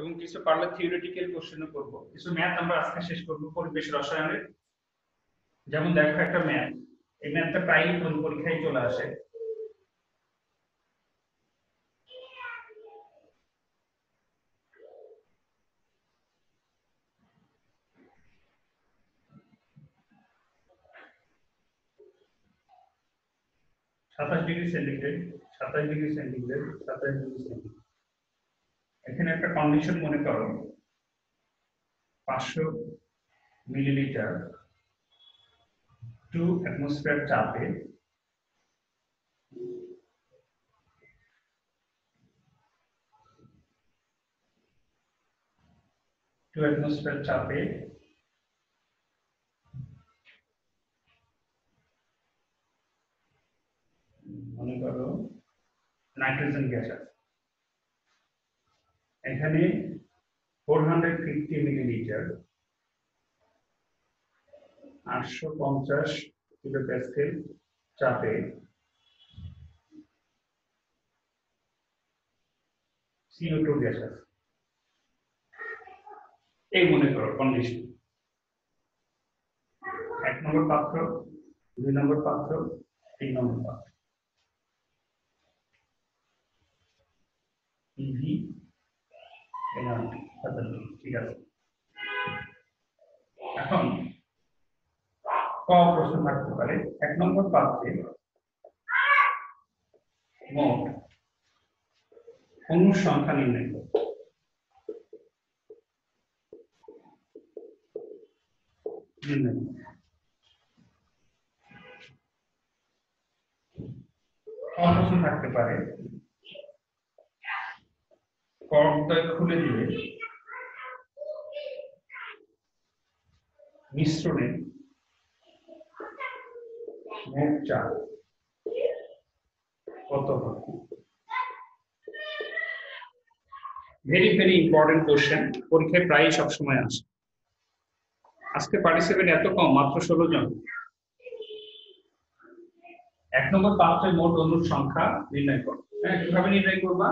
এবং কিছু পারলে থিওরিটিক্যাল কোশ্চেনও করব। কিছু ম্যাথ আমরা আজকে শেষ করব পরিবেশ রসায়নের। যেমন দেখো একটা ম্যাথ, এই ম্যাথটা প্রায়ই পরীক্ষায় চলে আসে। সাতাশ degree centigrade, 27 degree centigrade, 27 degree centigrade. এখানে একটা কন্ডিশন মনে করো, 500 মিলিলিটার 2 অ্যাটমসফিয়ার চাপে 2 অ্যাটমসফিয়ার চাপে মনে করো নাইট্রোজেন গ্যাস আছে। এখানে 450 মিলিলিটার 850 কিলো প্যাসকেল চাপে CO2 গ্যাস আছে। এই মনে করো কন্ডিশন। 1 নম্বর পাত্র, 2 নম্বর পাত্র, 3 নম্বর পাত্র। পিভি এনআরটি, ঠিক আছে। এখন ক প্রশ্ন থাকতে পারে, 1 নম্বর পাত্রে মোট অণুর সংখ্যা নির্ণয় করো। প্রশ্ন থাকতে পারে, কর্কটা খুলে দিয়ে মিশ্রণে মোট চাপ কত হবে? ভেরি ভেরি ইম্পর্টেন্ট কোশ্চেন, পরীক্ষায় প্রায় সবসময় আসে। আজকে পার্টিসিপেন্ট এত কম, মাত্র 16 জন। 1 নম্বর পাত্রে মোট অণুর সংখ্যা নির্ণয় করো। হ্যাঁ, কিভাবে নির্ণয় করবা?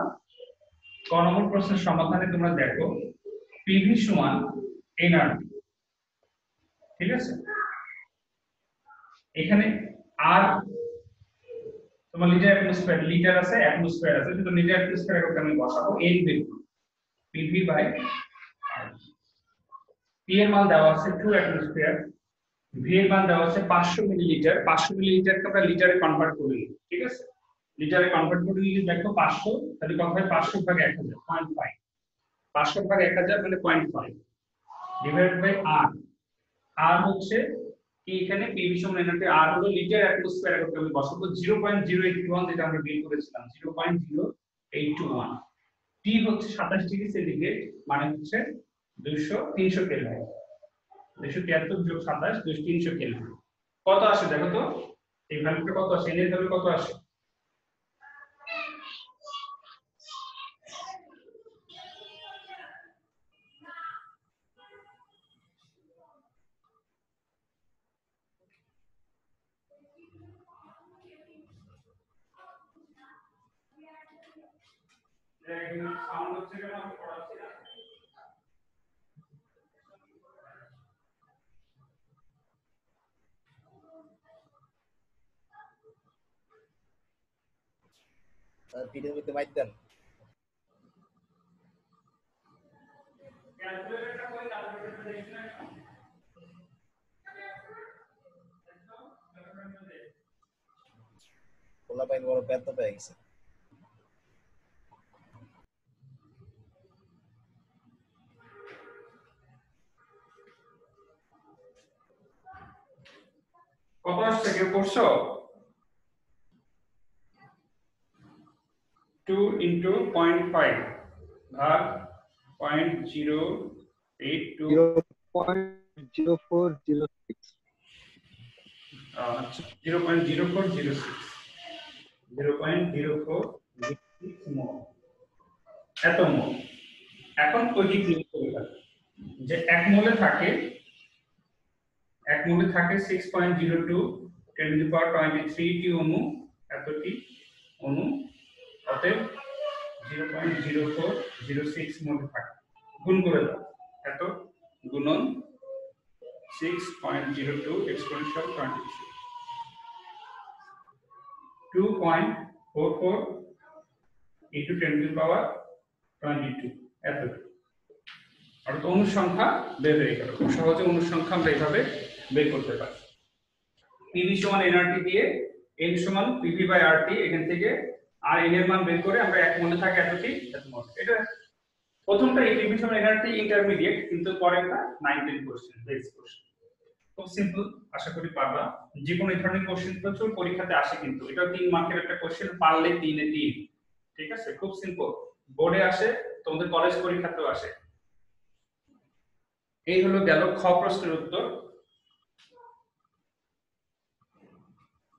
ক নম্বর প্রশ্নের সমাধানে তোমরা দেখো পিভি সমান এনআরটি, ঠিক আছে। এখানে আর তোমার লিটার অ্যাটমসফিয়ার, লিটার আছে অ্যাটমসফিয়ার আছে, শুধু লিটার অ্যাটমসফিয়ার একক আমি বসাবো n বের করব, পিভি বাই আর। পি এর মান দেওয়া আছে 2 অ্যাটমসফিয়ার, ভি এর মান দেওয়া আছে 500 মিলিলিটার। 500 মিলিলিটারকে আমরা লিটারে কনভার্ট করে নিই, ঠিক আছে। লিটারে কনভার্ট করে নিলে দেখো 500, তাহলে কত হয়? 500 ভাগ 1000, 0.5। 500 ভাগ 1000 মানে 0.5 ডিভাইডেড বাই আর। আর হচ্ছে কি, এখানে পিভি সমান এনআরটি, আর হলো লিটার অ্যাটমসফিয়ার একক আমি বসাবো 0.081, যেটা আমরা বের করেছিলাম 0.0821। টি হচ্ছে 27 ডিগ্রি সেন্টিগ্রেড, মানে হচ্ছে 300 কেলভিন। 273 যোগ 27 300 কেলভিন। কত আসে দেখো তো, এই ভ্যালুটা কত আসে, এর ভ্যালু কত আসে? সাউন্ড হচ্ছে কেন? আমি পড়াচ্ছি না। ভিডিওতে মাইক দেন। ক্যালকুলেটরটা কই? ক্যালকুলেটরটা দেখছেন এখন? পোলা পাইন বড় ব্যর্থ পেয়ে গেছে। কত আসছে কেউ পড়ছো? 2 into 0.5 ভাগ 0.082 0.0406। আচ্ছা 0.0406 0.0406 মোল, এত মোল। এখন ওইদিক নিয়ে চলে গেল যে 1 মোলে থাকে 6.02 10 to the power 23 টি অণু, এতটি অণু, অতএব 0.0406 মোল থাকে। গুণ করে দাও, এত গুণন 6.02 exponential 23 2.44 into 10 to the power 22 এত। অর্থাৎ অনুসংখ্যা বের হয়ে গেল। খুব সহজে অনুসংখ্যা আমরা এইভাবে বের করতে পারি। পিভি সমান এনআরটি দিয়ে এন সমান পিভি বাই আরটি, এখান থেকে আর এন এর মান বের করে আমরা এক মনে থাকে এতটি এত মনে। এটা প্রথমটা এই পিভি সমান এনআরটি ইন্টারমিডিয়েট, কিন্তু পরেরটা 9-10 কোশ্চেন, বেস কোশ্চেন। খুব সিম্পল, আশা করি পারবা। যে কোনো এই ধরনের কোশ্চেন প্রচুর পরীক্ষাতে আসে, কিন্তু এটা 3 মার্কের একটা কোশ্চেন, পারলে 3 এ 3। ঠিক আছে, খুব সিম্পল, বোর্ডে আসে, তোমাদের কলেজ পরীক্ষাতেও আসে। এই হলো গেল খ প্রশ্নের উত্তর।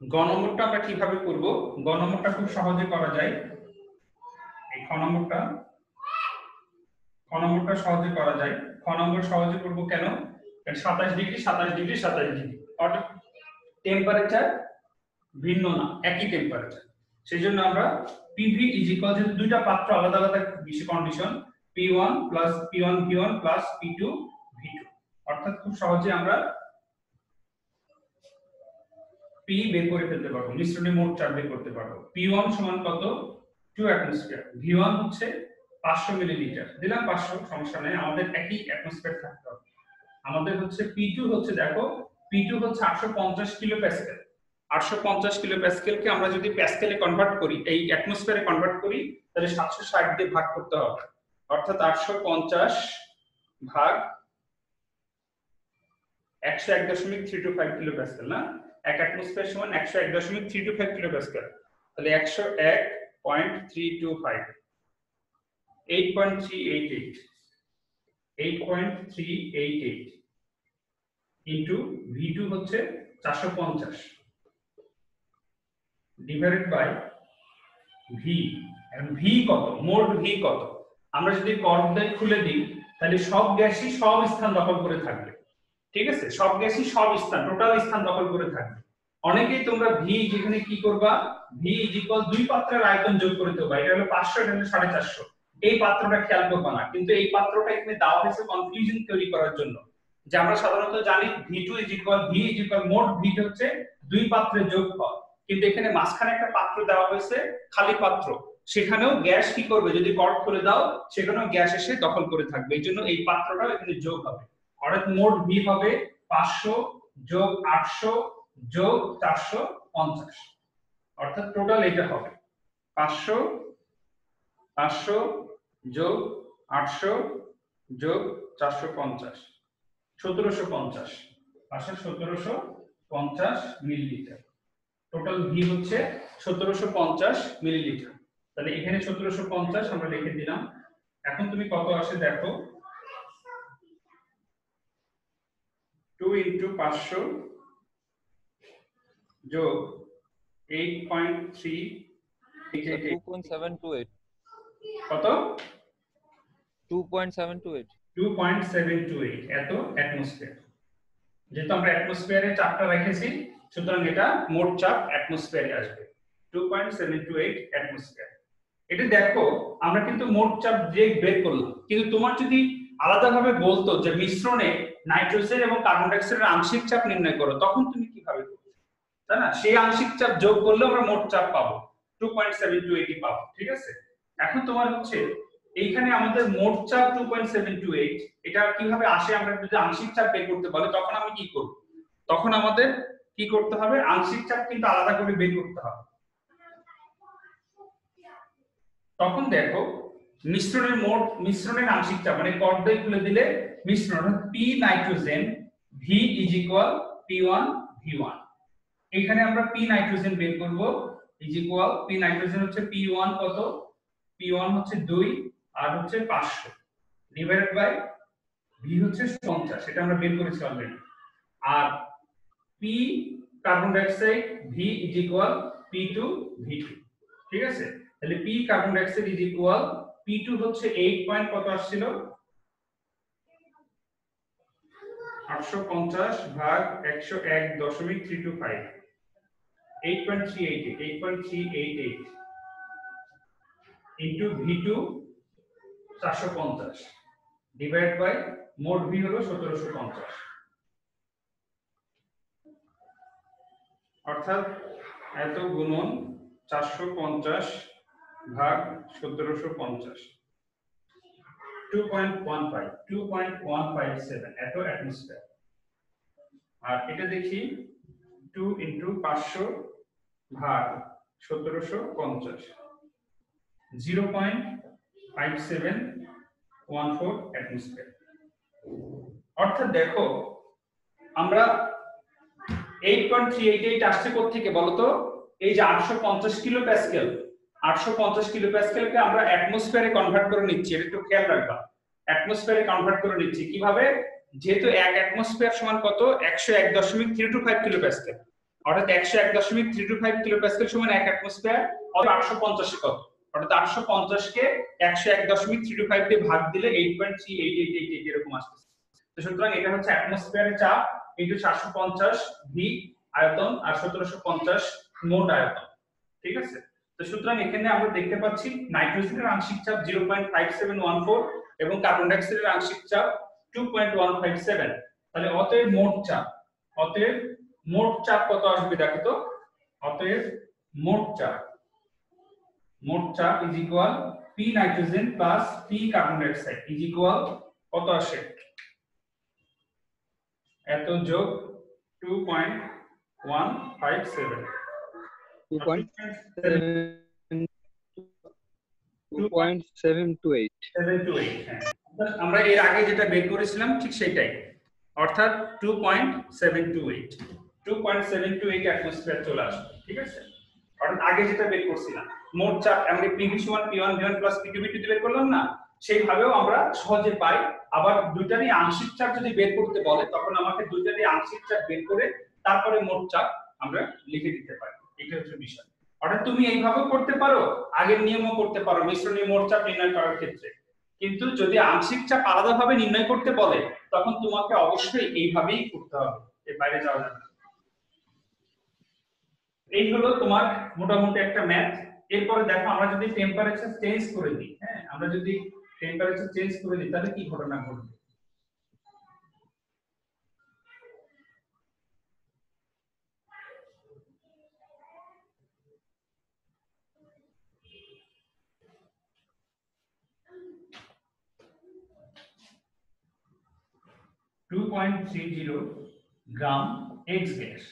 গ নম্বরটা আমরা কিভাবে করব? গ নম্বরটা খুব সহজে করা যায়। এই খ নম্বরটা সহজে করা যায়। খ নম্বর সহজে করব কেন? 27 ডিগ্রি 27 ডিগ্রি 27 ডিগ্রি, অর্থাৎ টেম্পারেচার ভিন্ন না, একই টেম্পারেচার। সেজন্য আমরা পিভি ইজ ইকুয়াল টু দুইটা পাত্র আলাদা আলাদা condition, P1 plus P1 V1 plus P2 V2, অর্থাৎ খুব সহজে আমরা P বের করে ফেলতে পারবো, মিশ্রণের মোট চাপ বের করতে পারবো। P1 সমান কত? 2 অ্যাটমোস্ফিয়ার। V1 হচ্ছে 500 মিলিলিটার, দিলাম 500, সমস্যা নেই, আমাদের একই অ্যাটমোস্ফিয়ার থাকতে হবে। আমাদের হচ্ছে P2 হচ্ছে, দেখো P2 হচ্ছে 850 কিলো প্যাসকেল। 850 কিলো প্যাসকেলকে আমরা যদি প্যাসকেলে কনভার্ট করি, এই অ্যাটমোস্ফিয়ারে কনভার্ট করি, তাহলে 760 দিয়ে ভাগ করতে হবে, অর্থাৎ 850 ভাগ 101.325 কিলো প্যাসকেল না, এক অ্যাটমোস্ফিয়ার সমান 101.325 কিলো প্যাসকেল, তাহলে 101.325 8.388 ইনটু V2 হচ্ছে 450 ডিভাইডেড বাই V। এখন V কত? মোট V কত? আমরা যদি কর্ডটা খুলে দিই, তাহলে সব গ্যাসই সব স্থান দখল করে থাকবে। ঠিক আছে, সব গ্যাসই সব স্থান, টোটাল স্থান দখল করে থাকবে। অনেকেই তোমরা V যেখানে কি করবা, V ইজ ইকুয়াল দুই পাত্রের আয়তন যোগ করে দেবা, এটা হলো 500, এটা হলো 450, এই পাত্রটা খেয়াল করবা না, কিন্তু এই পাত্রটা এখানে দেওয়া হয়েছে কনফিউশন তৈরি করার জন্য। যে আমরা সাধারণত জানি V2 is equal V is equal মোট V হচ্ছে দুই পাত্রের যোগফল, কিন্তু এখানে মাঝখানে একটা পাত্র দেওয়া হয়েছে, খালি পাত্র, সেখানেও গ্যাস কি করবে, যদি কর্ড খুলে দাও সেখানেও গ্যাস এসে দখল করে থাকবে, এই জন্য এই পাত্রটাও এখানে যোগ হবে। অর্থাৎ মোট V হবে 500 যোগ 800 যোগ 450, অর্থাৎ টোটাল এটা হবে 500 যোগ 800 যোগ 450, 1750, 1750 মিলিলিটার। টোটাল V হচ্ছে 1750 মিলিলিটার। তাহলে এখানে 1750 আমরা লিখে দিলাম। এখন তুমি কত আসে দেখো, 2 into 500 যোগ 8.3 2.728 কত? 2.728 2.728 এত অ্যাটমোস্ফিয়ার। যেহেতু আমরা অ্যাটমোস্ফিয়ারে চাপটা রেখেছি, সুতরাং এটা মোট চাপ অ্যাটমোস্ফিয়ারে আসবে 2.728 অ্যাটমোস্ফিয়ার। এটা দেখো আমরা কিন্তু মোট চাপ যে বের করলাম, কিন্তু তোমার যদি আলাদাভাবে বলতো যে মিশ্রণে নাইট্রোজেন এবং কার্বন ডাই অক্সাইডের আংশিক চাপ নির্ণয় করো, তখন তুমি কিভাবে করবে? তাই না, সেই আংশিক চাপ যোগ করলে আমরা মোট চাপ পাবো 2.728 পাবো। ঠিক আছে, এখন তোমার হচ্ছে এইখানে আমাদের মোট চাপ 2.728, এটা কিভাবে আসে, আমরা যদি আংশিক চাপ বের করতে বলে তখন আমি কি করব? তখন আমাদের কি করতে হবে, আংশিক চাপ কিন্তু আলাদা করে বের করতে হবে। তখন দেখো মিশ্রণের আংশিক চাপ মানে কর্ডই খুলে দিলে মিশ্রণ P nitrogen V is equal P1 V1, এখানে আমরা P নাইট্রোজেন বের করব ইজ ইকুয়াল P নাইট্রোজেন হচ্ছে P1 কত, P1 হচ্ছে 2 আর হচ্ছে 500 ডিভাইডেড বাই V হচ্ছে 50, এটা আমরা বের করেছি অলরেডি, আর P carbon dioxide V is equal P2 V2। ঠিক আছে, তাহলে P carbon dioxide is equal P2 হচ্ছে 8 পয়েন্ট কত আসছিল, 850 ভাগ 101.325, 8.388 ইনটু V2 450 ডিভাইড বাই মোট ভি হলো 1750, অর্থাৎ এত গুণন 450 ভাগ 1750, 2157 এত অ্যাটমসফিয়ার। আর এটা দেখি 2 × 500 ভাগ 1750, 0.5714 অ্যাটমসফিয়ার। অর্থাৎ দেখো আমরা 8.388 আসছে কোথা থেকে বলো তো? এই যে 850 কিলো প্যাসকেল, 850 কিলো প্যাসকেলকে আমরা অ্যাটমসফিয়ারে কনভার্ট করে নিচ্ছি। এটা একটু খেয়াল রাখবা, অ্যাটমসফিয়ারে কনভার্ট করে নিচ্ছি কিভাবে? যেহেতু এক অ্যাটমসফিয়ার সমান কত? 101.325 কিলো প্যাসকেল, অর্থাৎ 101.325 কিলো প্যাসকেল সমান এক অ্যাটমসফিয়ার। অর্থাৎ 850 কত? অর্থাৎ 850 কে 101.325 দিয়ে ভাগ দিলে 8.3888 এরকম আসছে। তো সুতরাং এটা হচ্ছে অ্যাটমসফিয়ারের চাপ ইনটু 750 ভি আয়তন আর 1750 মোট আয়তন, ঠিক আছে? তো সুতরাং এখানে আমরা দেখতে পাচ্ছি নাইট্রোজেনের আংশিক চাপ 0.5714 এবং কার্বন ডাই অক্সাইডের আংশিক চাপ 2.157। তাহলে অতএব মোট চাপ কত আসবে দেখো তো? অতএব মোট চাপ is equal P nitrogen plus P carbon dioxide is equal কত আসে? এত যোগ 2.157, 2.728। হ্যাঁ, আমরা এর আগে যেটা বের করেছিলাম ঠিক সেটাই, অর্থাৎ 2.728 অ্যাটমসফিয়ার চলে আসবে, ঠিক আছে? অর্থাৎ আগে যেটা বের করছিলাম মোট চাপ আমরা Pv1 P1 V1 P2 V2 বের করলাম না, সেইভাবেও আমরা সহজে পাই। আবার দুইটারই আংশিক চাপ যদি বের করতে বলে তখন আমাকে দুইটারই আংশিক চাপ বের করে তারপরে মোট চাপ আমরা লিখে দিতে পারি। এটা হচ্ছে বিষয়। অর্থাৎ তুমি এইভাবেও করতে পারো, আগের নিয়মও করতে পারো মিশ্রণে মোট চাপ নির্ণয় করার ক্ষেত্রে। কিন্তু যদি আংশিক চাপ আলাদাভাবে নির্ণয় করতে বলে তখন তোমাকে অবশ্যই এইভাবেই করতে হবে, এর বাইরে যাওয়া যাবে না। এই হলো তোমার মোটামুটি একটা ম্যাথ। এরপরে দেখো আমরা যদি টেম্পারেচার চেঞ্জ করে দিই, হ্যাঁ আমরা যদি টেম্পারেচার চেঞ্জ করে দিই তাহলে কি ঘটনা ঘটবে? .30 গ্রাম X গ্যাস,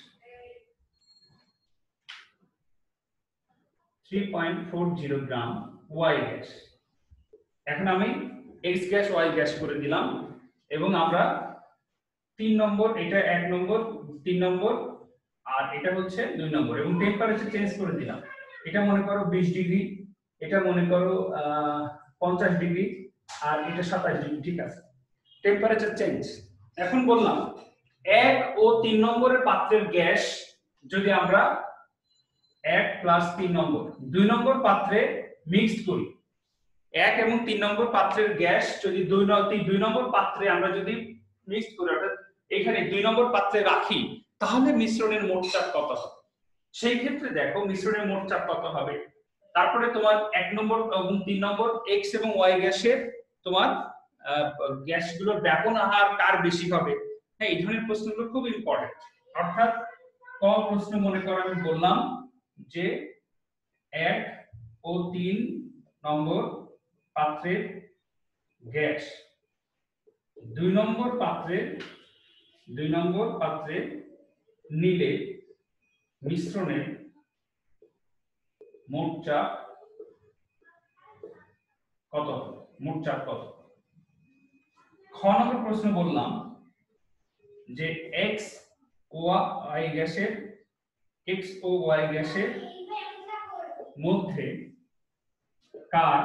3.40 গ্রাম Y গ্যাস। এখন আমি X গ্যাস Y গ্যাস করে দিলাম এবং আমরা 3 নম্বর, এটা 1 নম্বর 3 নম্বর আর এটা হচ্ছে 2 নম্বর, এবং টেম্পারেচার চেঞ্জ করে দিলাম। এটা মনে করো 20 ডিগ্রি, এটা মনে করো 50 ডিগ্রি আর এটা 27 ডিগ্রি, ঠিক আছে? Temperature change. এখন বললাম 1 ও 3 নম্বরের পাত্রের গ্যাস যদি আমরা 1 প্লাস 3 নম্বর 2 নম্বর পাত্রে মিক্সড করি, 1 এবং 3 নম্বর পাত্রের গ্যাস যদি 2 নম্বর পাত্রে আমরা যদি মিক্সড করি, অর্থাৎ এখানে 2 নম্বর পাত্রে রাখি, তাহলে মিশ্রণের মোট চাপ কত হবে? সেই ক্ষেত্রে দেখো মিশ্রণের মোট চাপ কত হবে। তারপরে তোমার 1 নম্বর এবং 3 নম্বর X এবং Y গ্যাসের তোমার গ্যাসগুলোর ব্যবহার কার বেশি হবে? হ্যাঁ, এই ধরনের প্রশ্নগুলো খুব ইম্পর্টেন্ট। অর্থাৎ ক প্রশ্ন মনে করো আমি বললাম যে 1 ও 3 নম্বর পাত্রের গ্যাস 2 নম্বর পাত্রে নিলে মিশ্রণের মোট চাপ কত? খ নম্বর প্রশ্ন বললাম যে X ও Y গ্যাসের মধ্যে কার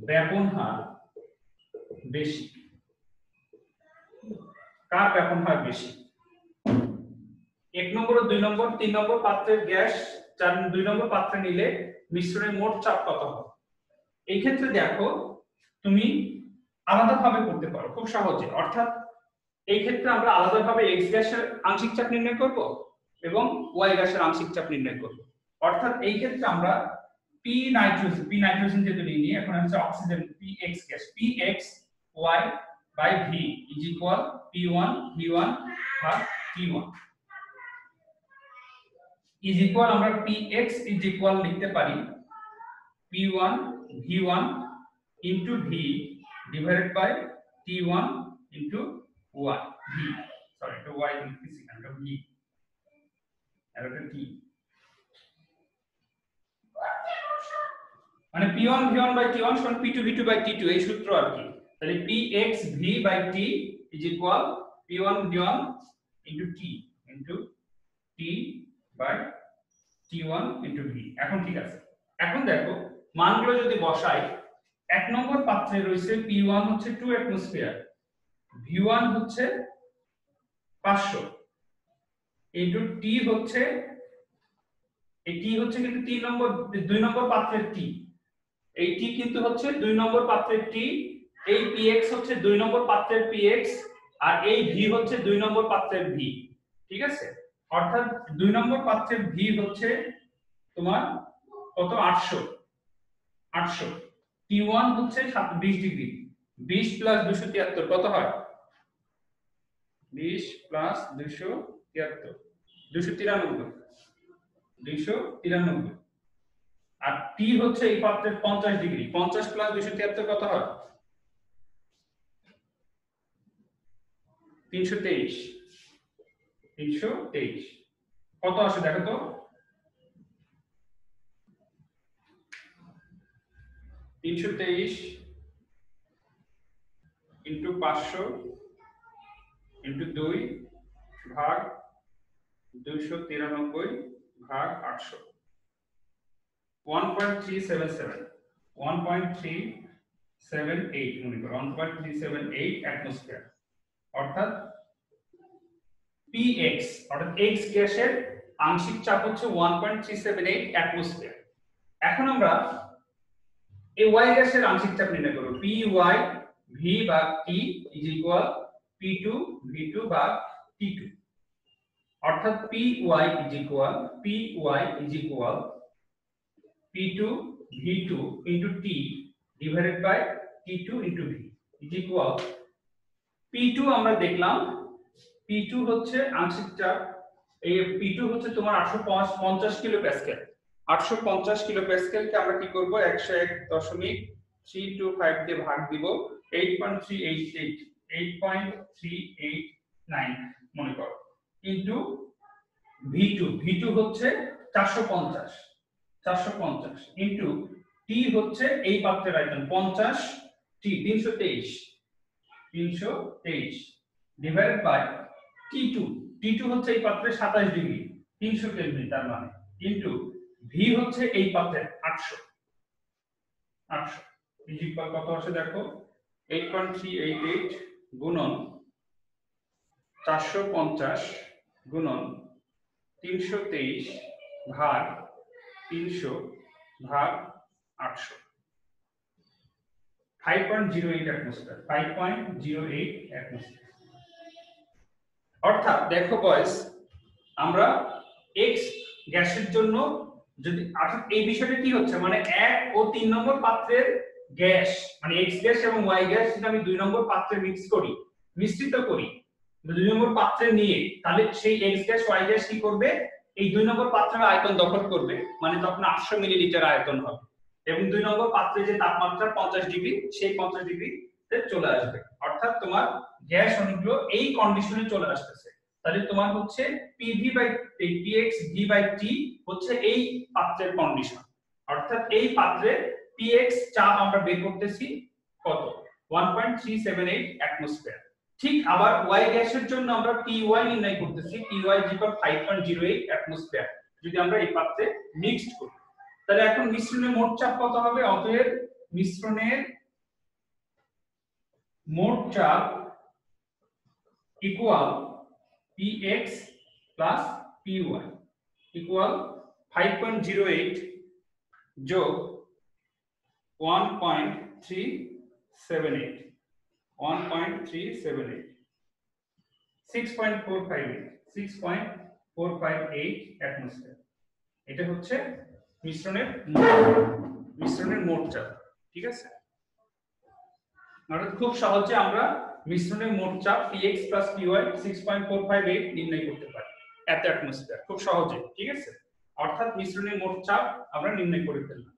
ব্যবহার বেশি? 1 নম্বর, 2 নম্বর, 3 নম্বর পাত্রের গ্যাস 2 নম্বর পাত্রে নিলে মিশ্রণের মোট চাপ কত হবে? এই ক্ষেত্রে দেখো তুমি আলাদাভাবে করতে পারো খুব সহজে। অর্থাৎ এই ক্ষেত্রে আমরা আলাদাভাবে X গ্যাসের আংশিক চাপ নির্ণয় করব এবং Y গ্যাসের আংশিক চাপ নির্ণয় করব। অর্থাৎ এই ক্ষেত্রে আমরা পি নাইট্রোজেন যেহেতু নিয়ে এখন হচ্ছে oxygen PX gas, PX y by v is equal p1 v1 ভাগ t1 is equal আমরা px is equal লিখতে পারি p1 v1 into v divided by t1 into y v sorry to y লিখতেছি কারণ v আর এটা t মানে p1 v1 by t1 সমান p2 v2 by t2 এই সূত্র আর কি তাহলে px v by t is equal p1 v1 into t into t by t1 into v এখন ঠিক আছে এখন দেখো মানগুলো যদি বসাই এক নম্বর পাত্রে রয়েছে p1 হচ্ছে 2 অ্যাটমোস্ফিয়ার v1 হচ্ছে 500 into t হচ্ছে এই t হচ্ছে কিন্তু 3 নম্বর 2 নম্বর পাত্রের t এই t কিন্তু হচ্ছে 2 নম্বর পাত্রের t এই px হচ্ছে 2 নম্বর পাত্রের px আর এই v হচ্ছে 2 নম্বর পাত্রের v ঠিক আছে অর্থাৎ 2 নম্বর পাত্রের v হচ্ছে তোমার কত 800 t1 হচ্ছে 20 ডিগ্রি 20 প্লাস 273 কত হয় 20 প্লাস 273 293 আর t হচ্ছে এই পাত্রের 50 ডিগ্রি 50 প্লাস 273 কত হয় 323 কত আসে দেখো তো 323 into 500 into 2 ভাগ 293 ভাগ 800 1.377 1.378 মনে করো 1.378 অ্যাটমোস্ফিয়ার অর্থাৎ px অর্থাৎ x গ্যাসের আংশিক চাপ হচ্ছে 1.378 অ্যাটমোস্ফিয়ার এখন আমরা এই y গ্যাসের আংশিক চাপ নির্ণয় করব py v ভাগ t is equal p2 v2 ভাগ t2 অর্থাৎ py is equal p2 v2 into t divided by t2 into v is equal p2 আমরা দেখলাম p2 হচ্ছে আংশিক চাপ এই p2 হচ্ছে তোমার 850 কিলো প্যাসকেল 850 কিলো প্যাসকেল কে আমরা কি করব 101.325 দিয়ে ভাগ দিব 8.389 মনে করো ইনটু v2 হচ্ছে 450 ইনটু t হচ্ছে এই পাত্রের আয়তন 50 t 323 ডিভাইডেড বাই t2 হচ্ছে এই পাত্রের 27 ডিগ্রি 300 কেলভিন তার মানে ইনটু v হচ্ছে এই পাত্রের 800 ইকুয়াল কত আসে দেখো 8.388 গুণন 450 গুণন 323 ভাগ 300 ভাগ 800 5.08 অ্যাটমোস্ফিয়ার 5.08 অ্যাটমোস্ফিয়ার অর্থাৎ দেখো বয়স আমরা x গ্যাসের জন্য যদি অর্থাৎ এই বিষয়টা কি হচ্ছে মানে 1 ও 3 নম্বর পাত্রের গ্যাস মানে x গ্যাস এবং y গ্যাস যদি আমি 2 নম্বর পাত্রে মিশ্রিত করি 2 নম্বর পাত্রে নিয়ে তাহলে সেই x গ্যাস y গ্যাস কি করবে এই 2 নম্বর পাত্রের আয়তন দখল করবে মানে তখন 800 মিলিলিটার আয়তন হবে এবং 2 নম্বর পাত্রে যে তাপমাত্রা 50 ডিগ্রি সেই 50 ডিগ্রিতে চলে আসবে অর্থাৎ তোমার গ্যাস অণুগুলো এই কন্ডিশনে চলে আসতেছে তাহলে তোমার হচ্ছে pv by px v by t হচ্ছে এই পাত্রের কন্ডিশন অর্থাৎ এই পাত্রে px চাপ আমরা বের করতেছি কত 1.378 অ্যাটমোস্ফিয়ার ঠিক আবার y গ্যাসের জন্য আমরা py নির্ণয় করতেছি py 5.08 অ্যাটমোস্ফিয়ার যদি আমরা এই পাত্রে মিক্সড করি তাহলে এখন মিশ্রণের মোট চাপ কত হবে অতএব মিশ্রণের মোট চাপ equal px plus py equal 5.08 যোগ 1.378 6.458 অ্যাটমোস্ফিয়ার এটা হচ্ছে মিশ্রণের মোট চাপ ঠিক আছে অর্থাৎ খুব সহজে আমরা মিশ্রণের মোট চাপ Px Py 6.458 নির্ণয় করতে পারি এত অ্যাটমসফিয়ার, খুব সহজে। ঠিক আছে, অর্থাৎ মিশ্রণের মোট চাপ আমরা নির্ণয় করে ফেললাম।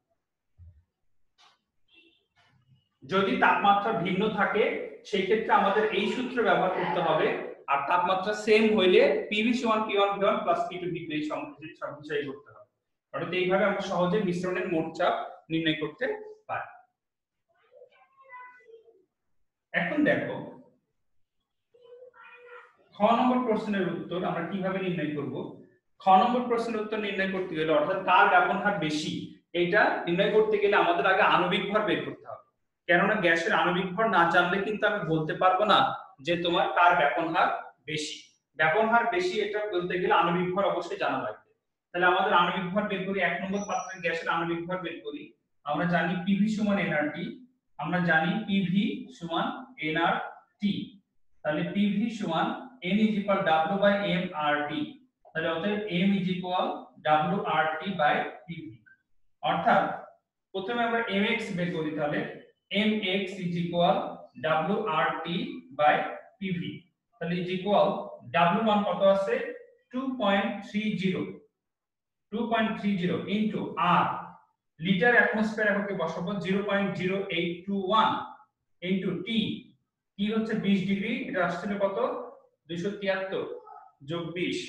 যদি তাপমাত্রা ভিন্ন থাকে সেই ক্ষেত্রে আমাদের এই সূত্র ব্যবহার করতে হবে, আর তাপমাত্রা সেম হইলে PV সমান P1 V1 P2 V2 এই সংখ্যাই করতে হবে। অর্থাৎ এইভাবে আমরা সহজে মিশ্রণের মোট চাপ নির্ণয় করতে পারি। এখন দেখো খ নম্বর প্রশ্নের উত্তর আমরা কিভাবে নির্ণয় করব। খ নম্বর প্রশ্নের উত্তর নির্ণয় করতে গেলে অর্থাৎ কার ব্যাপন হার বেশি এটা নির্ণয় করতে গেলে আমাদের আগে আণবিক ভর বের করতে হবে। কেননা গ্যাসের আণবিক ভর না জানলে কিন্তু আমি বলতে পারবো না যে তোমার কার ব্যাপন হার বেশি। ব্যাপন হার বেশি এটা বলতে গেলে আণবিক ভর অবশ্যই জানা লাগবে। তাহলে আমাদের আণবিক ভর বের করি, এক নম্বর পাত্রের গ্যাসের আণবিক ভর বের করি। আমরা জানি PV সমান nRT, আমরা জানি PV সমান nRT। তাহলে PV সমান N is equal W by mRT। তাহলে অতএব M is equal WRT by PV। অর্থাৎ প্রথমে আমরা mx বের করি, তাহলে mx is equal WRT by PV। তাহলে is equal W1 কত আছে 2.30 into R লিটার অ্যাটমসফিয়ার এককে বসাবো 0.0821 into T কি হচ্ছে 20 ডিগ্রি, এটা আসছে কত 273 যোগ 20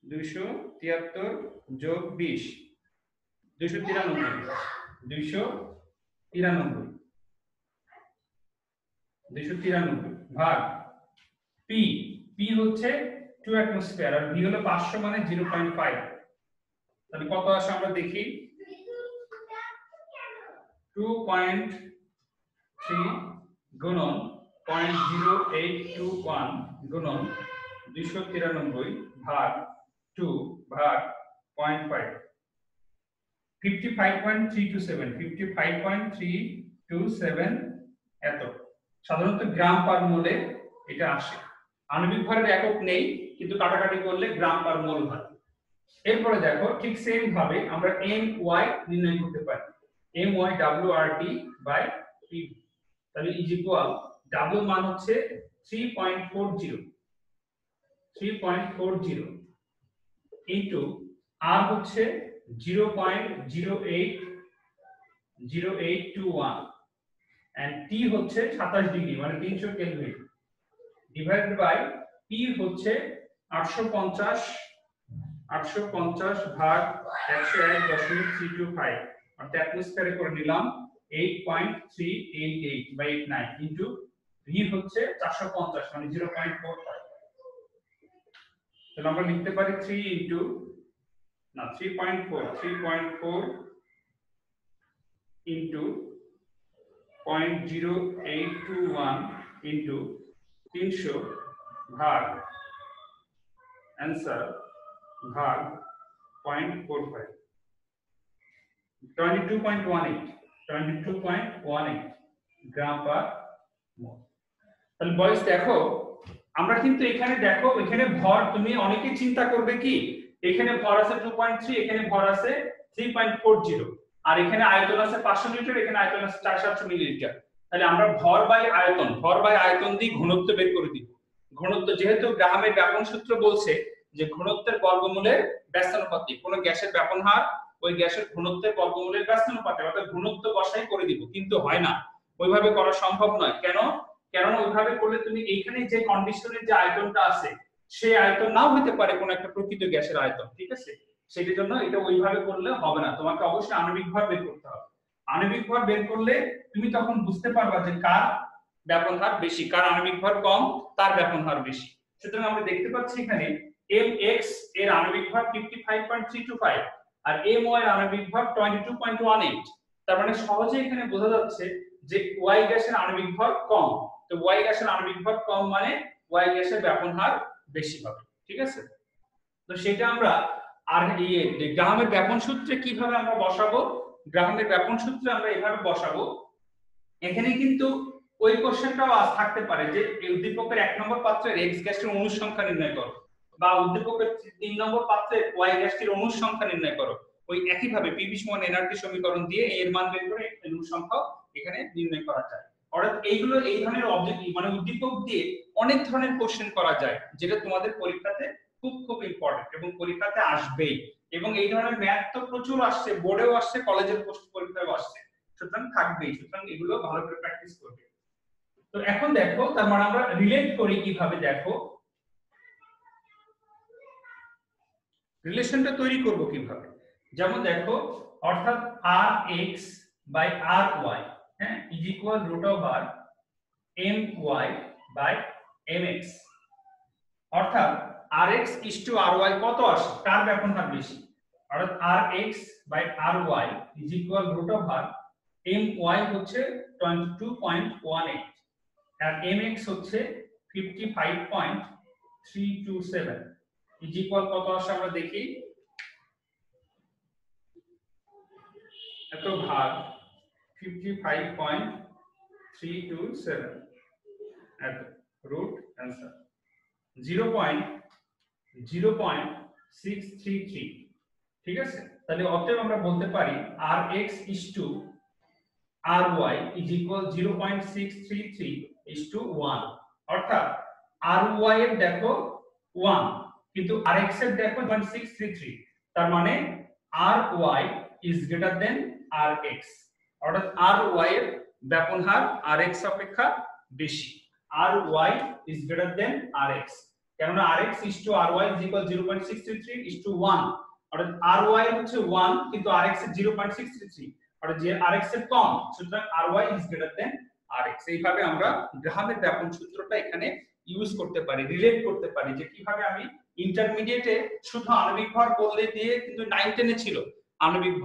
273 যোগ 20 293 ভাগ P হচ্ছে 2 অ্যাটমসফিয়ার আর V হলো 500 মানে 0.5। তাহলে কত আসে আমরা দেখি 2.3 গুণন 0.0821 গুণন 293 ভাগ 2 ভাগ 0.5 55.327 এত। সাধারণত গ্রাম পার মোলে এটা আসে। আণবিক ভরের একক নেই কিন্তু কাটাকাটি করলে গ্রাম পার মোল হয়। এরপরে দেখো ঠিক সেম ভাবে আমরা my নির্ণয় করতে পারি, my WRT by PV। তাহলে ইজ ইকুয়াল W মান হচ্ছে 3.40 ইনটু R হচ্ছে 0.0821 and T হচ্ছে 27 ডিগ্রি মানে 300 কেলভিন ডিভাইডেড বাই P হচ্ছে 850 ভাগ 101.325 অর্থাৎ অ্যাটমসফিয়ারে করে নিলাম 8.388 বাই 89 ইনটু V হচ্ছে 450 মানে 0.45। তাহলে আমরা লিখতে পারি 3.4 ইনটু 0.0821 ইনটু 300 ভাগ आंसर भाग 0.45 22.18 গ্রাম পার মোল। তাহলে বয়স দেখো আমরা কিন্তু এখানে দেখো এখানে ভর তুমি অনেকে চিন্তা করবে কি এখানে ভর আছে 2.3 এখানে ভর আছে 3.40 আর এখানে আয়তন আছে 500 লিটার এখানে আয়তন আছে 400 মিলিলিটার। তাহলে আমরা ভর বাই আয়তন দিয়ে ঘনত্ব বের করে দিব। ঘনত্ব যেহেতু গ্রাহামের ব্যাপন সূত্র বলছে যে ঘনত্বের বর্গমূলের ব্যস্তানুপাতিক, কোন গ্যাসের ব্যাপন হার ওই গ্যাসের ঘনত্বের বর্গমূলের ব্যস্তানুপাতিক, অর্থাৎ ঘনত্ব বসাই করে দিব। কিন্তু হয় না, ওইভাবে করা সম্ভব নয়। কেন ওইভাবে করলে তুমি এইখানে যে কন্ডিশনের যে আয়তনটা আছে সেই আয়তন নাও হতে পারে কোন একটা প্রকৃত গ্যাসের আয়তন, ঠিক আছে? সেটার জন্য এটা ওইভাবে করলে হবে না, তোমাকে অবশ্যই আণবিক ভর বের করতে হবে। আণবিক ভর বের করলে তুমি তখন বুঝতে পারবা যে কার ব্যাপন হার বেশি, কার আণবিক ভর কম তার ব্যাপন হার বেশি। সুতরাং আমরা দেখতে পাচ্ছি এখানে mx এর আণবিক ভর 55.325 আর my এর আণবিক ভর 22.18। তার মানে সহজে এখানে বোঝা যাচ্ছে যে y গ্যাসের আণবিক ভর কম। তো y গ্যাসের আণবিক ভর কম মানে y গ্যাসের ব্যাপন হার বেশি হবে, ঠিক আছে? তো সেটা আমরা আর গ্রাহামের ব্যাপন সূত্রে কিভাবে আমরা বসাবো, গ্রাহামের ব্যাপন সূত্রে আমরা এভাবে বসাবো। এখানে কিন্তু ওই কোশ্চেনটাও থাকতে পারে যে এই উদ্দীপকের 1 নম্বর পাত্রের x গ্যাসের অণুর সংখ্যা নির্ণয় করো বা উদ্দীপকের 3 নম্বর পাত্রের y গ্যাসটির অণুর সংখ্যা নির্ণয় করো। ওই একই ভাবে PV সমান nRT সমীকরণ দিয়ে এর মান বের করে অণুর সংখ্যা এখানে নির্ণয় করা যায়। অর্থাৎ এইগুলো এই ধরনের অবজেক্টিভ মানে উদ্দীপক দিয়ে অনেক ধরনের কোশ্চেন করা যায়, যেটা তোমাদের পরীক্ষাতে খুব খুব ইম্পর্টেন্ট এবং পরীক্ষাতে আসবেই। এবং এই ধরনের ম্যাথ তো প্রচুর আসছে, বোর্ডেও আসছে, কলেজের পরীক্ষায়ও আসছে, সুতরাং থাকবেই। সুতরাং এগুলো ভালো করে প্র্যাকটিস করবে। তো এখন দেখো, তার মানে আমরা রিলেট করি কিভাবে, দেখো রিলেশনটা তৈরি করব কিভাবে। যেমন দেখো, অর্থাৎ rx বাই ry, হ্যাঁ, is equal root over my by mx। অর্থাৎ rx ইজ টু ry কত আসে, কার ব্যবহার বেশি, অর্থাৎ rx by ry is equal root over my হচ্ছে 22.18 আর mx হচ্ছে 55.327 ইজ ইকুয়াল কত আসে আমরা দেখি, এত ভাগ 55.327 এত রুট आंसर 0.0633। ঠিক আছে, তাহলে অতএব আমরা বলতে পারি rx is to ry is equal 0.633 is to 1। অর্থাৎ ry এর দেখো 1 কিন্তু rx এর দেখো 0.633, তার মানে ry is greater than rx। অর্থাৎ ry এর ব্যবহার rx অপেক্ষা বেশি, ry is greater than rx, কেননা rx is to ry is equal 0.633 is to 1। অর্থাৎ ry হচ্ছে 1 কিন্তু rx এর 0.633, অর্থাৎ যে rx এর কম, সুতরাং ry is greater than rx। এইভাবে আমরা গ্রাহামের ব্যাপন সূত্রটা এখানে ইউজ করতে পারি, রিলেট করতে পারি, যে কিভাবে আমি ইন্টারমিডিয়েটে শুধু আণবিক ভর বললে দিয়ে কিন্তু 9 10 এ ছিল আণবিক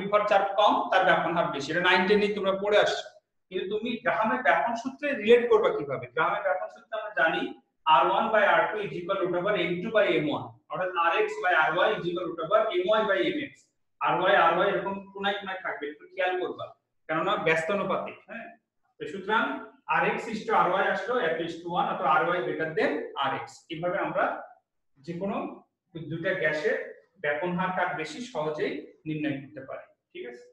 ভর যার কম তার ব্যাপন হার বেশি, এটা 9 10 এ তোমরা পড়ে আসছো। কিন্তু তুমি গ্রাহামের ব্যাপন সূত্রে রিলেট করবে কিভাবে, গ্রাহামের ব্যাপন সূত্রে আমরা জানি r1 by r2 is equal root over m2 by m1, অর্থাৎ rx by ry is equal root over my by mx। ry এরকম কোনায় কোনায় থাকবে, একটু খেয়াল করবা, কেননা ব্যস্ত অনুপাতিক। হ্যাঁ, তো সুতরাং rx is to ry আসলো f is to 1, অথবা ry greater than rx। এইভাবে আমরা যে কোনো দুটো গ্যাসের ব্যাপন হার কার বেশি সহজেই নির্ণয় করতে পারি। ঠিক আছে,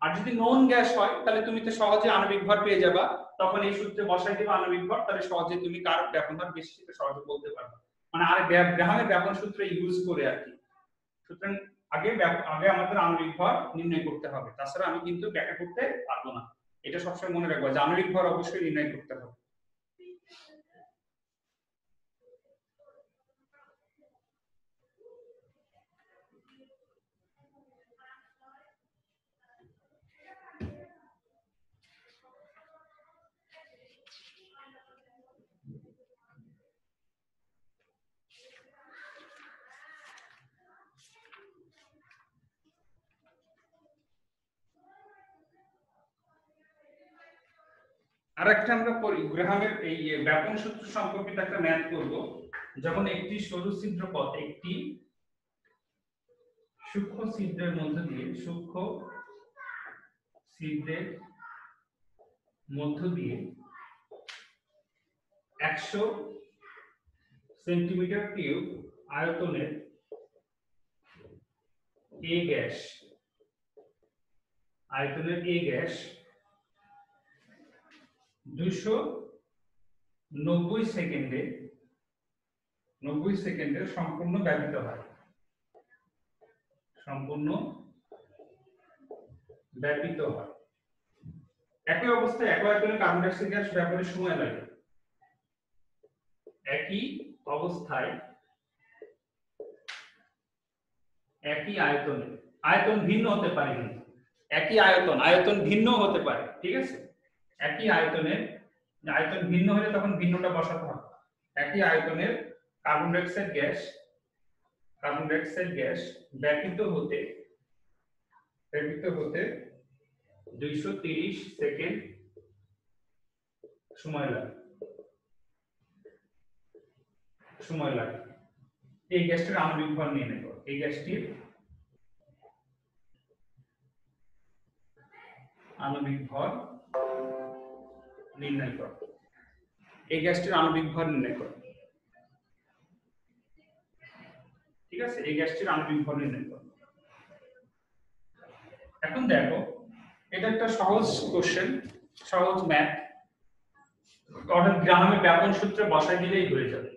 আর যদি নন গ্যাস হয় তাহলে তুমি তো সহজে আণবিক ভর পেয়ে যাবা, তখন এই সূত্রে বসাই দিবা আণবিক ভর, তাহলে সহজে তুমি কার ব্যাপন হার বেশি সেটা সহজে বলতে পারবে, মানে আর গ্রাহামের ব্যাপন সূত্র ইউজ করে আর কি। সুতরাং আগে আমাদের আণবিক ভর নির্ণয় করতে হবে, তাছাড়া আমি কিন্তু ব্যাখ্যা করতে পারবো না। এটা সবসময় মনে রাখবা যে আণবিক ভর অবশ্যই নির্ণয় করতে হবে। আরেকটা আমরা গ্রাহামের এই ব্যাপন সূত্র সম্পর্কিত একটা ম্যাথ করব। যখন একটি সরু ছিদ্র পথ একটি সূক্ষ্ম ছিদ্রের মধ্য দিয়ে 100 সেন্টিমিটার কিউব আয়তনের এ গ্যাস 290 সেকেন্ডে সম্পূর্ণ ব্যবহৃত হয়, একই অবস্থায় একই আয়তনের কার্বন ডাই অক্সাইড গ্যাস ব্যবহারে সময় লাগে, একই অবস্থায় একই আয়তনে, আয়তন ভিন্ন হতে পারে, কিন্তু একই আয়তন ভিন্ন হতে পারে। ঠিক আছে, একই আয়তনের আয়তন ভিন্ন হলে তখন ভিন্নটা বসাতে হবে। একই আয়তনের কার্বন ডাই অক্সাইড গ্যাস ব্যবহৃত হতে 230 সেকেন্ড সময় লাগে। এই গ্যাসটির আণবিক ভর নির্ণয় করো। এই গ্যাসটির আণবিক ভর নির্ণয় করো। ঠিক আছে, এই গ্যাসটির আণবিক ভর নির্ণয় করো। এখন দেখো, এটা একটা সহজ কোশ্চেন, সহজ ম্যাথ। অর্থাৎ গ্রাহামের ব্যাপন সূত্রে বসাই দিলেই হয়ে যাবে।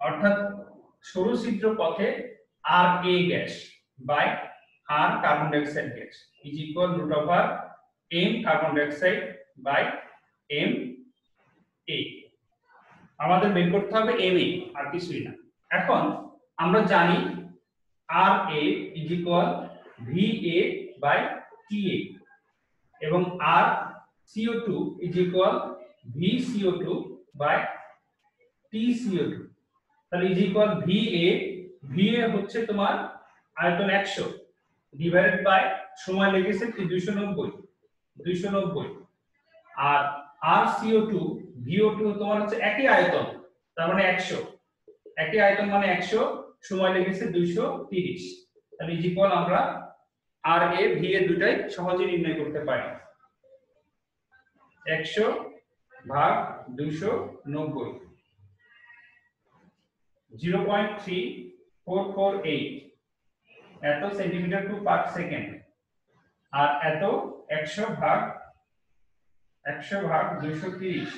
অর্থাৎ সরু ছিদ্র পথে R A gas by R carbon dioxide gas is equal root over M carbon dioxide by M A. আমাদের বের করতে হবে এম এ, আর কিছুই না। এখন আমরা জানি R A is equal V A by T A এবং R CO2 is equal V CO2 by T CO2। তাহলে ইজ ইকুয়াল ভি এ হচ্ছে তোমার আয়তন 100 ডিভাইডেড বাই সময় লেগেছে 290 আর আর CO2 VO2 তোমার হচ্ছে একই আয়তন, তার মানে 100, একই আয়তন মানে 100, সময় লেগেছে 230। তাহলে ইজ ইকুয়াল আমরা আর এ ভি এ দুটাই সহজে নির্ণয় করতে পারি। 100 ভাগ 290 0.3448 এত সেন্টিমিটার টু পার সেকেন্ড, আর এত 100 ভাগ 230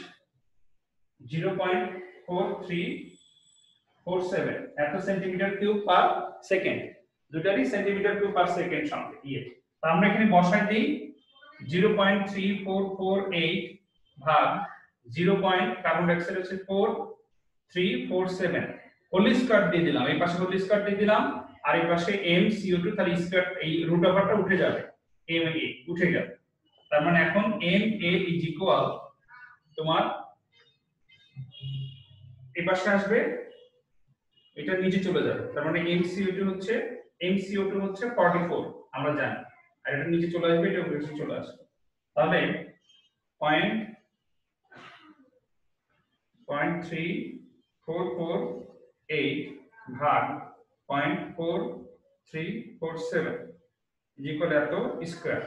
0.4347 এত সেন্টিমিটার কিউব পার সেকেন্ড, দুটারই সেন্টিমিটার কিউব পার সেকেন্ড সঙ্গে দিয়ে। তো আমরা এখানে বসাই দিই 0.3448 ভাগ 0. কার্বন ডাইঅক্সাইড হচ্ছে 4347 হোল স্কয়ার দিয়ে দিলাম, এই পাশে হোল স্কয়ার দিয়ে দিলাম আর এই পাশে mCO2, তাহলে স্কয়ার এই রুট ওভারটা উঠে যাবে, ma উঠে যাবে। তার মানে এখন ma ইজ ইকুয়াল তোমার এই পাশে আসবে, এটা নিচে চলে যাবে, তার মানে mCO2 হচ্ছে 44 আমরা জানি, আর এটা নিচে চলে আসবে, এটা উপরে চলে আসবে। তাহলে 0.3448 ভাগ 0.4347 ইকুয়াল এত স্কয়ার,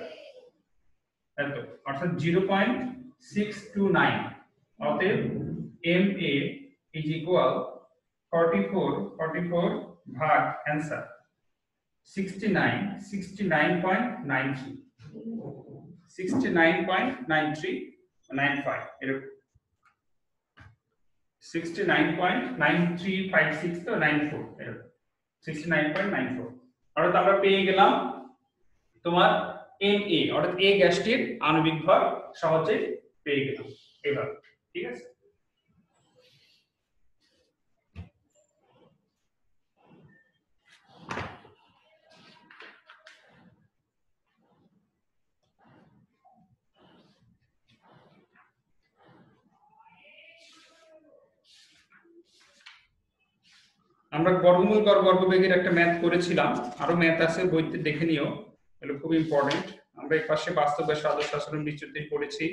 এত অর্থাৎ 0.629। অতএব MA ইজ ইকুয়াল 44 ভাগ অ্যানসার 69.93 69.9395 এরকম 69.9356 তো 94 এরকম 69.94। অর্থাৎ আমরা পেয়ে গেলাম তোমার Ma, অর্থাৎ এ গ্যাসটির আণবিক ভর সহজে পেয়ে গেলাম এভাবে। ঠিক আছে, আমরা বর্গমূল গড় বর্গবেগের একটা ম্যাথ করেছিলাম, আরো ম্যাথ আছে বইতে দেখে নিও, এগুলো খুব ইম্পর্টেন্ট। আমরা এই পাশে বাস্তব ব্যাস আদর্শ আচরণ বিচ্যুতি পড়েছি,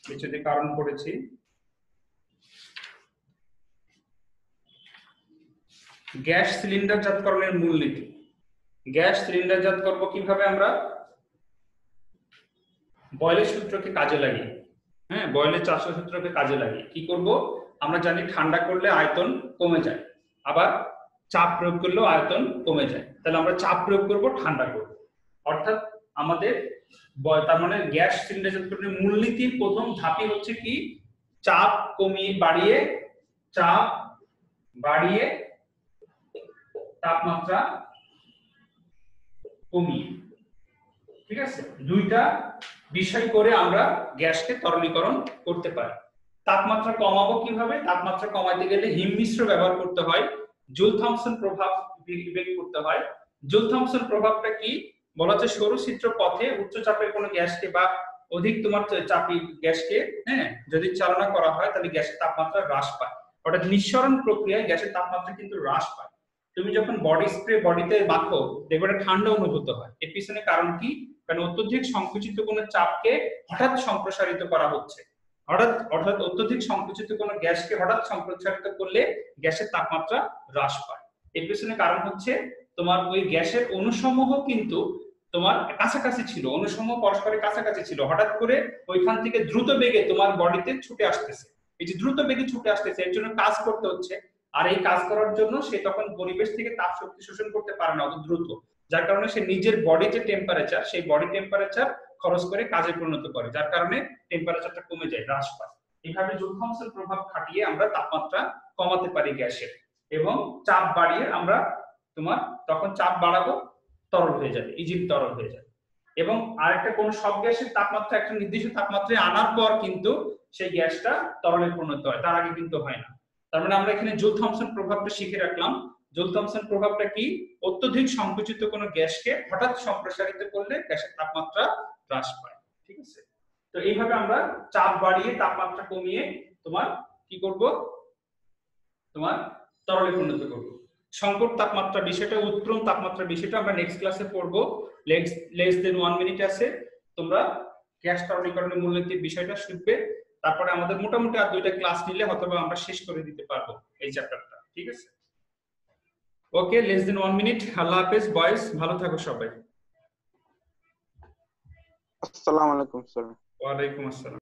বিচ্যুতি কারণ পড়েছি। গ্যাস সিলিন্ডারজাতকরণের মূলনীতি। গ্যাস সিলিন্ডারজাত করব কিভাবে? আমরা বয়লের সূত্রকে কাজে লাগিয়ে, হ্যাঁ, বয়লের চার্জ সূত্রকে কাজে লাগিয়ে কি করব? আমরা জানি ঠান্ডা করলে আয়তন কমে যায়, আবার চাপ প্রয়োগ করলেও আয়তন কমে যায়। তাহলে আমরা চাপ প্রয়োগ করব, ঠান্ডা করব, অর্থাৎ আমাদের তার মানে গ্যাস সিলিন্ডারজাতকরণের মূলনীতির প্রথম ধাপই হচ্ছে কি? চাপ বাড়িয়ে তাপমাত্রা কমিয়ে। ঠিক আছে, দুইটা বিষয় করে আমরা গ্যাসকে তরলীকরণ করতে পারি। তাপমাত্রা কমাবো কিভাবে? তাপমাত্রা কমাতে গেলে হিমমিশ্র ব্যবহার করতে হয়, জুল থমসন প্রভাব বিবেক করতে হয়। জুল থমসন প্রভাবটা কি? বলা হচ্ছে সরু ছিদ্র পথে উচ্চ চাপের কোনো গ্যাসকে বা অধিক তোমার চাপী গ্যাসকে, হ্যাঁ, যদি চালনা করা হয় তাহলে গ্যাসের তাপমাত্রা হ্রাস পায়। অর্থাৎ নিঃসরণ প্রক্রিয়ায় গ্যাসের তাপমাত্রা কিন্তু হ্রাস পায়। তুমি যখন বডি স্প্রে বডিতে মাখো দেখবে ঠান্ডা অনুভূত হয়। এর পিছনে কারণ কি? কারণ অত্যধিক সংকুচিত কোনো চাপকে হঠাৎ সম্প্রসারিত করা হচ্ছে, অর্থাৎ অত্যধিক সংকুচিত কোনো গ্যাসকে হঠাৎ সম্প্রসারিত করলে গ্যাসের তাপমাত্রা হ্রাস পায়। এর পিছনে কারণ হচ্ছে তোমার ওই গ্যাসের অণুসমূহ কিন্তু তোমার কাছাকাছি ছিল, অণুসমূহ পরস্পরের কাছাকাছি ছিল, হঠাৎ করে ওইখান থেকে দ্রুত বেগে তোমার বডিতে ছুটে আসতেছে। এই যে দ্রুত বেগে ছুটে আসতেছে এর জন্য কাজ করতে হচ্ছে, আর এই কাজ করার জন্য সে তখন পরিবেশ থেকে তাপ শক্তি শোষণ করতে পারে না অত দ্রুত, যার কারণে সে নিজের বডি যে টেম্পারেচার সেই বডি টেম্পারেচার খরচ করে কাজে পরিণত করে, যার কারণে টেম্পারেচারটা কমে যায়, হ্রাস পায়। এইভাবে জুল থমসন প্রভাব খাটিয়ে আমরা তাপমাত্রা কমাতে পারি গ্যাসের, এবং চাপ বাড়িয়ে আমরা তোমার তখন চাপ বাড়াবো, তরল হয়ে যাবে, ইজিলি তরল হয়ে যাবে। এবং আরেকটা, কোন সব গ্যাসের তাপমাত্রা একটা নির্দিষ্ট তাপমাত্রায় আনার পর কিন্তু সেই গ্যাসটা তরলে পরিণত হয়, তার আগে কিন্তু হয় না। তার মানে আমরা এখানে জুল থমসন প্রভাবটা শিখে রাখলাম। জুল থমসন প্রভাবটা কি? অত্যধিক সংকুচিত কোনো গ্যাসকে হঠাৎ সম্প্রসারিত করলে গ্যাসের তাপমাত্রা হ্রাস পায়। ঠিক আছে, তো এইভাবে আমরা চাপ বাড়িয়ে তাপমাত্রা কমিয়ে তোমার কি করব, তোমার তরলে পরিণত করব। সংকট তাপমাত্রা বিষয়টা, উৎক্রম তাপমাত্রা বিষয়টা আমরা নেক্সট ক্লাসে পড়বো। লেস দেন 1 মিনিট আছে, তোমরা গ্যাস তরলীকরণের মূলনীতির বিষয়টা শিখবে। তারপরে আমাদের মোটামুটি আর 2টা ক্লাস নিলে হয়তো আমরা শেষ করে দিতে পারবো এই চ্যাপ্টারটা। ঠিক আছে, ওকে, লেস দেন 1 মিনিট। আল্লাহ হাফেজ বয়েস, ভালো থাকো সবাই। আসসালামু আলাইকুম স্যার। ওয়ালাইকুম আসসালাম।